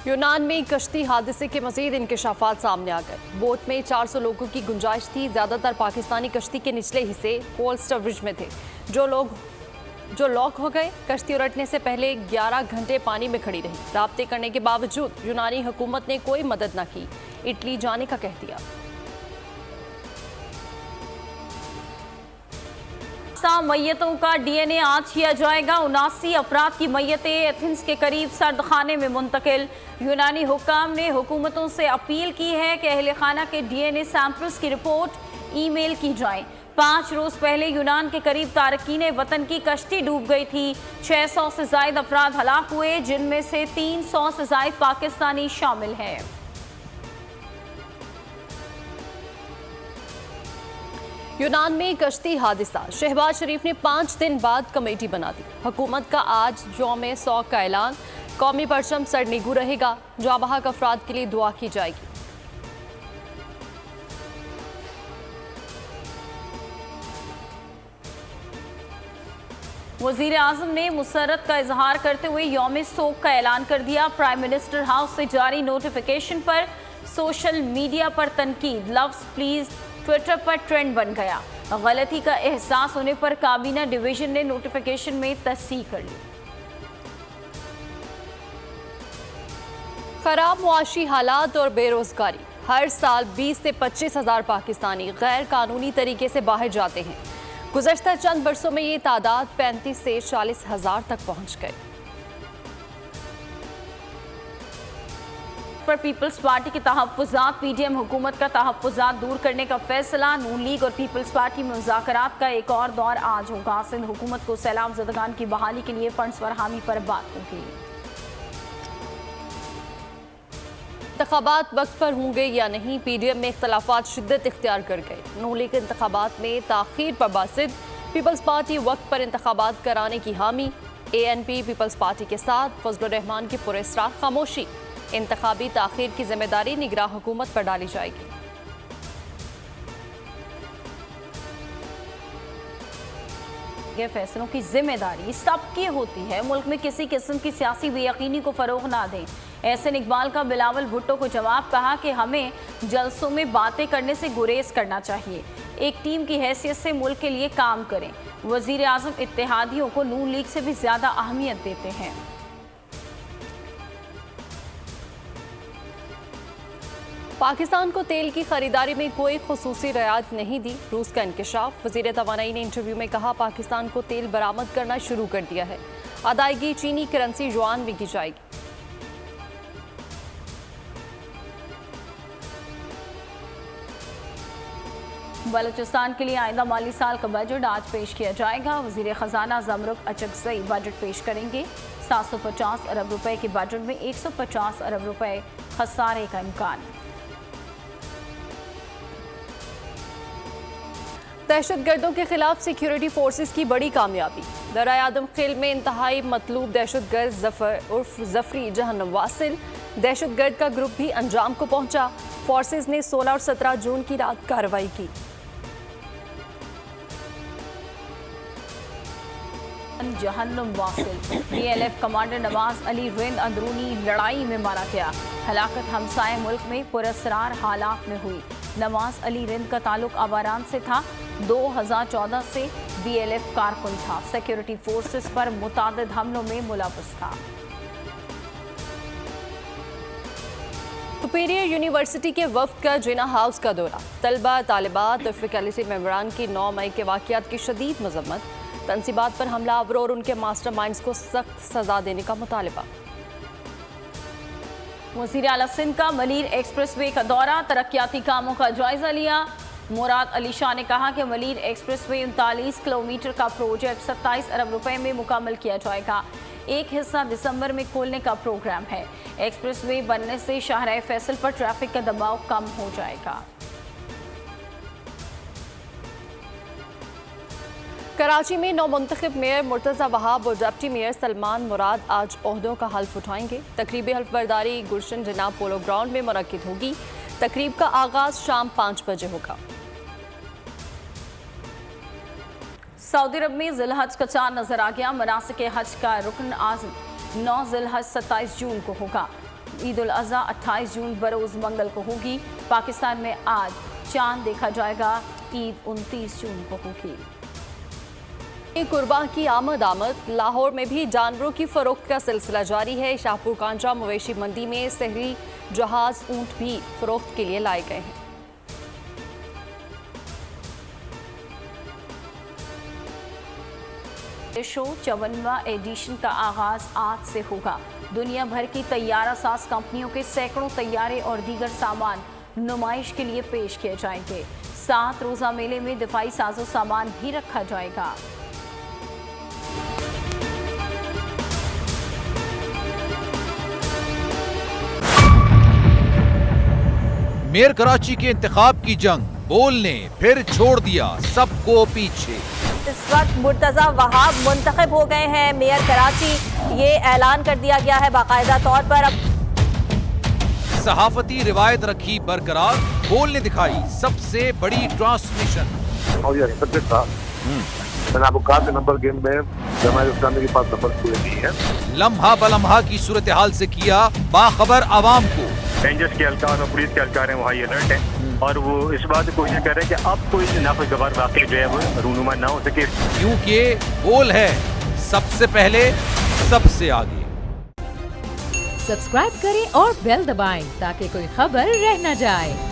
यूनान में कश्ती हादसे के मजीद इंकशाफात सामने आ गए। बोट में 400 लोगों की गुंजाइश थी। ज्यादातर पाकिस्तानी कश्ती के निचले हिस्से कोल्स्टर ब्रिज में थे, जो लॉक हो गए। कश्ती उलटने से पहले 11 घंटे पानी में खड़ी रही। राब्ते करने के बावजूद यूनानी हुकूमत ने कोई मदद न की। इटली जाने का कह दिया। मैयतों का डीएनए आज किया जाएगा। 79 अफराद की मैयतें एथेंस के करीब सर्दखाने में मुंतकिल। यूनानी हुक्काम ने हुकूमतों से अपील की है कि अहले खाना के डीएनए सैंपल्स की रिपोर्ट ईमेल की जाए। 5 रोज पहले यूनान के करीब तारकीने वतन की कश्ती डूब गई थी। 600 से जायद अफराद हलाक हुए, जिनमें से 300 से जायद पाकिस्तानी शामिल हैं। यूनान में कश्ती हादसा। शहबाज शरीफ ने 5 दिन बाद कमेटी बना दी। हुकूमत का आज यौम सौक का ऐलान। कौमी परचम सरनिगू रहेगा। जाबहक अफराद के लिए दुआ की जाएगी। वजीर आजम ने मुसर्रत का इजहार करते हुए यौम सोक का ऐलान कर दिया। प्राइम मिनिस्टर हाउस से जारी नोटिफिकेशन पर सोशल मीडिया पर तनकीद। लव्स प्लीज ट्विटर पर ट्रेंड बन गया। गलती का एहसास होने पर काबीना डिवीजन ने नोटिफिकेशन में तस्दीक कर ली। खराब मुआशी हालात और बेरोजगारी। हर साल 20 से 25 हजार पाकिस्तानी गैर कानूनी तरीके से बाहर जाते हैं। गुज़श्ता चंद बरसों में ये तादाद 35 से 40 हजार तक पहुंच गई। पर पीपल्स पार्टी के तहफ़्फ़ुज़ात। पीडीएम हुकूमत का तहफ़्फ़ुज़ात दूर करने का फैसला। नून लीग और पीपल्स पार्टी में मुज़ाकरात का एक और दौर आज होगा। सिंध हुकूमत को सैलाब ज़दगान की बहाली के लिए फंड्स फरहमी पर बात होगी। इंतखाबात वक्त पर होंगे या नहीं, पीडीएम में इख्तलाफात शिद्दत इख्तियार कर गए। नून लीग इंतखाबात में ताख़ीर पर बासिद। पीपल्स पार्टी वक्त पर इंतखाबात कराने की हामी। एएनपी पीपल्स पार्टी के साथ। फजलुर रहमान की पुरस्रार खामोशी। इंतखाबी ताख़ीर की जिम्मेदारी निगरां हुकूमत पर डाली जाएगी। ये फैसलों की जिम्मेदारी सबकी होती है। मुल्क में किसी किस्म की सियासी बेयकीनी को फरोग ना दें। एहसन इकबाल का बिलावल भुट्टो को जवाब। कहा कि हमें जलसों में बातें करने से गुरेज करना चाहिए। एक टीम की हैसियत से मुल्क के लिए काम करें। वजीर आजम इत्तेहादियों को नून लीग से भी ज्यादा अहमियत देते हैं। पाकिस्तान को तेल की खरीदारी में कोई खुसूसी रियायत नहीं दी। रूस का इंकशाफ। वज़ीर तवानाई ने इंटरव्यू में कहा, पाकिस्तान को तेल बरामद करना शुरू कर दिया है। अदायगी चीनी करेंसी युआन में की जाएगी। बलूचिस्तान के लिए आइंदा माली साल का बजट आज पेश किया जाएगा। वजीर खजाना जमरुक अचकजई बजट पेश करेंगे। 750 अरब रुपए के बजट में 150 अरब रुपए खसारे का इम्कान। दहशतगर्दों के खिलाफ सिक्योरिटी फोर्सेस की बड़ी कामयाबी। दराए आदम खेल में इंतहाई मतलूब दहशतगर्द जफर उर्फ जफरी जहन्नम वासिल दहशतगर्द का ग्रुप भी अंजाम को पहुंचा। फोर्सेस ने 16 और 17 जून की रात कार्रवाई की। जहन्नम वासिल BLF कमांडर नवाज अली रिंद अंदरूनी लड़ाई में मारा गया। हलाकत हमसाए मुल्क में पुरअसरार हालात में हुई। नवाज अली रिंद का ताल्लुक आवारान से था। 2014 से BLF कारकुन था। सिक्योरिटी फोर्सेस पर मुतादिद हमलों में मुलव्वस था। सुपीरियर यूनिवर्सिटी के वफ्द का जिना हाउस का दौरा। तलबा तालिबात और फैकल्टी मेंबरान की 9 मई के वाक़यात की शदीद मजम्मत। तनसीबात पर हमलावरों और उनके मास्टरमाइंड्स को सख्त सजा देने का मुतालबा। वज़ीर आला सिंध का मलीर एक्सप्रेसवे का दौरा। तरक्याती कामों का जायजा लिया। मुराद अली शाह ने कहा कि मलीर एक्सप्रेसवे 39 किलोमीटर का प्रोजेक्ट 27 अरब रुपए में मुकम्मल किया जाएगा। एक हिस्सा दिसंबर में खोलने का प्रोग्राम है। एक्सप्रेसवे बनने से शाहराह फैसल पर ट्रैफिक का दबाव कम हो जाएगा। कराची में नौमुंतखब मेयर मुर्तज़ा वहाब और डिप्टी मेयर सलमान मुराद आज ओहदों का हल्फ उठाएंगे। तकरीब हल्फ बर्दारी गुलशन जनाब पोलो ग्राउंड में मुनक्किद होगी। तकरीब का आगाज शाम 5 बजे होगा। सऊदी अरब में जिलहज का चांद नजर आ गया। मनासिक हज का रुकन आज़म 9 जिलहज 27 जून को होगा। ईद उल अज़हा 28 जून बरोज़ मंगल को होगी। पाकिस्तान में आज चांद देखा जाएगा। ईद 29 जून को होगी। कुर्बान की आमद लाहौर में भी जानवरों की फरोख्त का सिलसिला जारी है। शाहपुर कांचा मवेशी मंडी में शहरी जहाज ऊंट भी फरोख्त के लिए लाए गए हैं। शो 54वां एडिशन का आगाज आज से होगा। दुनिया भर की तैयारा साज कंपनियों के सैकड़ों तैयारे और दीगर सामान नुमाइश के लिए पेश किए जाएंगे। 7 रोजा मेले में दिफाई साजो सामान भी रखा जाएगा। मेयर कराची के इंतखाब की जंग, बोल ने फिर छोड़ दिया सबको पीछे। इस वक्त मुर्तजा वहाब मुंतखब हो गए हैं मेयर कराची, ये ऐलान कर दिया गया है बाकायदा तौर पर। अब सहाफती रिवायत रखी बरकरार, बोल ने दिखाई सबसे बड़ी ट्रांसमिशन। और ये एक्सपेक्टेड था। मैंने आपको कहा कि नंबर गेम में जमात इस्लामी के पास नंबर पूरे नहीं है। लम्हा बलम्हा की सूरत हाल से किया बाखबर आवाम को। रेंजर्स के एहलकार और पुलिस के एहलकार हैं वो हाई अलर्ट हैं और वो इस बात की कोशिश कर रहे हैं कि अब कोई नाखुशगवार वाक़या जो है वो रूनुमा ना हो सके, क्योंकि बोल है सबसे पहले सबसे आगे। सब्सक्राइब करें और बेल दबाएं ताकि कोई खबर रह न जाए।